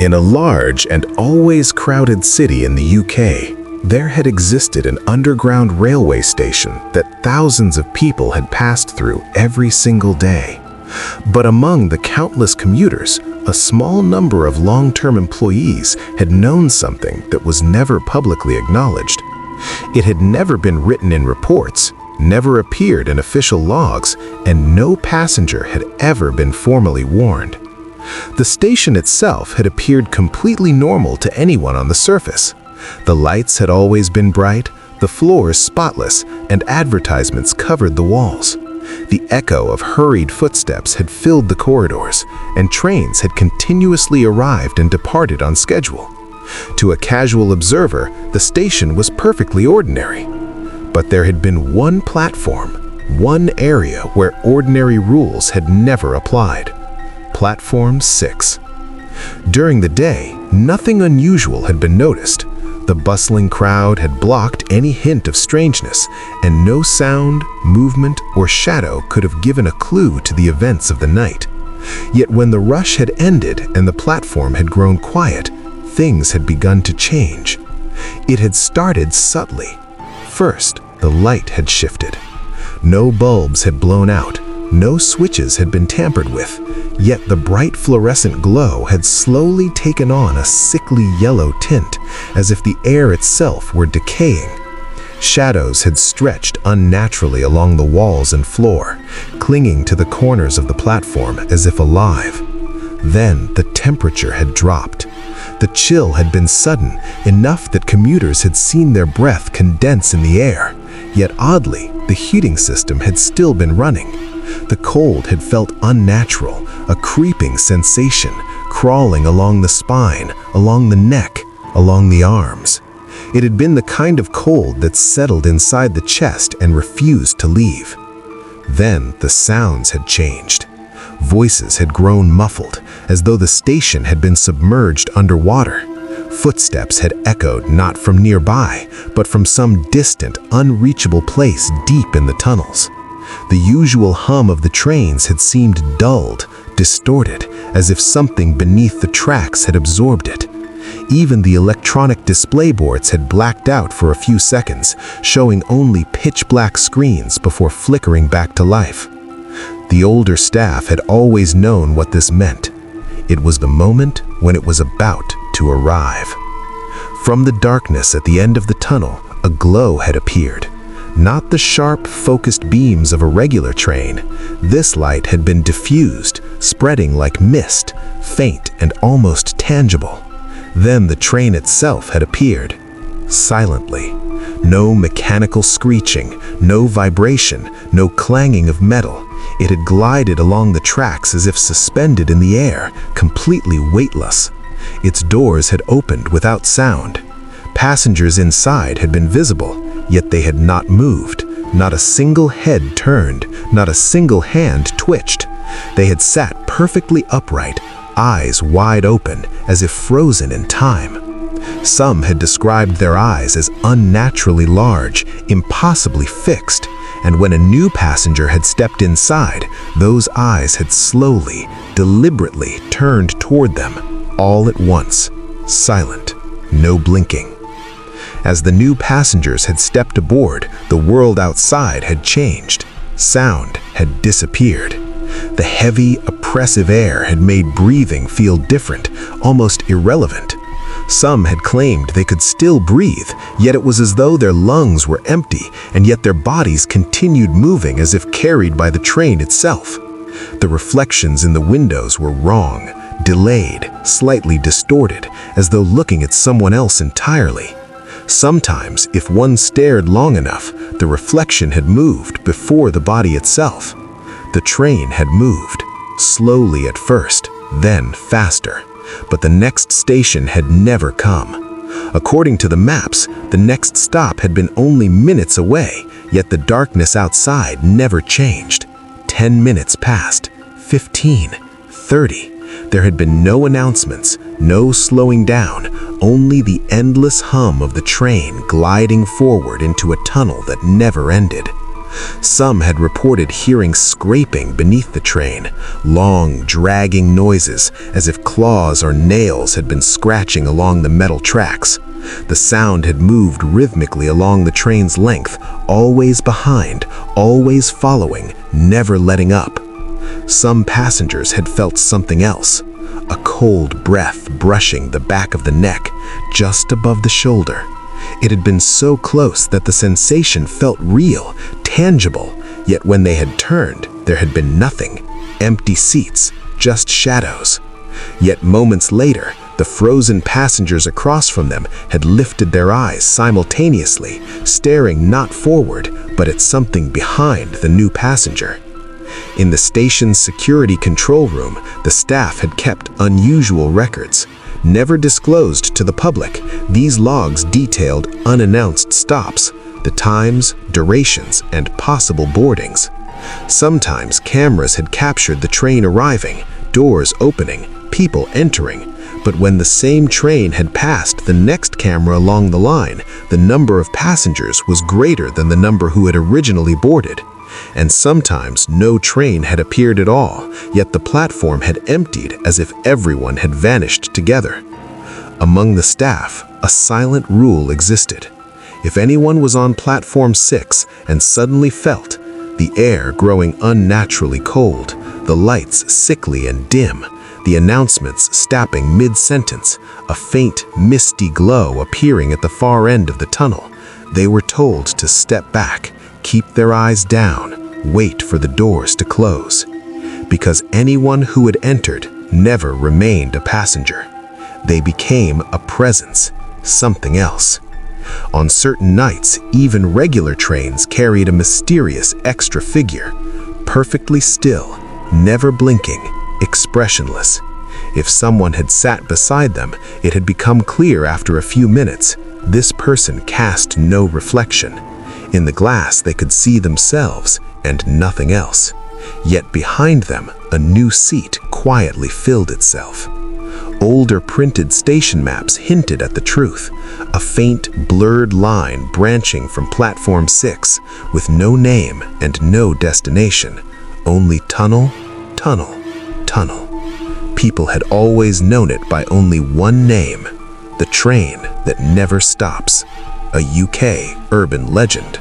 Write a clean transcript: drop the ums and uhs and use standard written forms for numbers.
In a large and always crowded city in the UK, there had existed an underground railway station that thousands of people had passed through every single day. But among the countless commuters, a small number of long-term employees had known something that was never publicly acknowledged. It had never been written in reports, never appeared in official logs, and no passenger had ever been formally warned. The station itself had appeared completely normal to anyone on the surface. The lights had always been bright, the floors spotless, and advertisements covered the walls. The echo of hurried footsteps had filled the corridors, and trains had continuously arrived and departed on schedule. To a casual observer, the station was perfectly ordinary. But there had been one platform, one area where ordinary rules had never applied. Platform 6. During the day, nothing unusual had been noticed. The bustling crowd had blocked any hint of strangeness, and no sound, movement, or shadow could have given a clue to the events of the night. Yet when the rush had ended and the platform had grown quiet, things had begun to change. It had started subtly. First, the light had shifted. No bulbs had blown out, no switches had been tampered with, yet the bright fluorescent glow had slowly taken on a sickly yellow tint, as if the air itself were decaying. Shadows had stretched unnaturally along the walls and floor, clinging to the corners of the platform as if alive. Then the temperature had dropped. The chill had been sudden, enough that commuters had seen their breath condense in the air. Yet oddly, the heating system had still been running. The cold had felt unnatural, a creeping sensation, crawling along the spine, along the neck, along the arms. It had been the kind of cold that settled inside the chest and refused to leave. Then the sounds had changed. Voices had grown muffled, as though the station had been submerged underwater. Footsteps had echoed not from nearby, but from some distant, unreachable place deep in the tunnels. The usual hum of the trains had seemed dulled, distorted, as if something beneath the tracks had absorbed it. Even the electronic display boards had blacked out for a few seconds, showing only pitch-black screens before flickering back to life. The older staff had always known what this meant. It was the moment when it was about to arrive. From the darkness at the end of the tunnel, a glow had appeared. Not the sharp, focused beams of a regular train. This light had been diffused, spreading like mist, faint and almost tangible. Then the train itself had appeared, silently. No mechanical screeching, no vibration, no clanging of metal. It had glided along the tracks as if suspended in the air, completely weightless. Its doors had opened without sound. Passengers inside had been visible, yet they had not moved. Not a single head turned, not a single hand twitched. They had sat perfectly upright, eyes wide open, as if frozen in time. Some had described their eyes as unnaturally large, impossibly fixed, and when a new passenger had stepped inside, those eyes had slowly, deliberately turned toward them, all at once, silent, no blinking. As the new passengers had stepped aboard, the world outside had changed. Sound had disappeared. The heavy, oppressive air had made breathing feel different, almost irrelevant. Some had claimed they could still breathe, yet it was as though their lungs were empty, and yet their bodies continued moving as if carried by the train itself. The reflections in the windows were wrong, delayed, slightly distorted, as though looking at someone else entirely. Sometimes, if one stared long enough, the reflection had moved before the body itself. The train had moved, slowly at first, then faster. But the next station had never come. According to the maps, the next stop had been only minutes away, yet the darkness outside never changed. 10 minutes passed, 15, 30. There had been no announcements, no slowing down, only the endless hum of the train gliding forward into a tunnel that never ended. Some had reported hearing scraping beneath the train, long, dragging noises as if claws or nails had been scratching along the metal tracks. The sound had moved rhythmically along the train's length, always behind, always following, never letting up. Some passengers had felt something else, a cold breath brushing the back of the neck, just above the shoulder. It had been so close that the sensation felt real, tangible, yet when they had turned, there had been nothing, empty seats, just shadows. Yet moments later, the frozen passengers across from them had lifted their eyes simultaneously, staring not forward, but at something behind the new passenger. In the station's security control room, the staff had kept unusual records. Never disclosed to the public, these logs detailed unannounced stops, the times, durations, and possible boardings. Sometimes cameras had captured the train arriving, doors opening, people entering, but when the same train had passed the next camera along the line, the number of passengers was greater than the number who had originally boarded. And sometimes no train had appeared at all, yet the platform had emptied as if everyone had vanished together. Among the staff, a silent rule existed. If anyone was on platform 6 and suddenly felt the air growing unnaturally cold, the lights sickly and dim, the announcements stopping mid-sentence, a faint, misty glow appearing at the far end of the tunnel, they were told to step back, keep their eyes down, wait for the doors to close. Because anyone who had entered never remained a passenger. They became a presence, something else. On certain nights, even regular trains carried a mysterious extra figure, perfectly still, never blinking, expressionless. If someone had sat beside them, it had become clear after a few minutes, this person cast no reflection. In the glass, they could see themselves and nothing else. Yet behind them, a new seat quietly filled itself. Older printed station maps hinted at the truth, a faint, blurred line branching from platform 6 with no name and no destination, only tunnel, tunnel, tunnel. People had always known it by only one name, the train that never stops, a UK urban legend.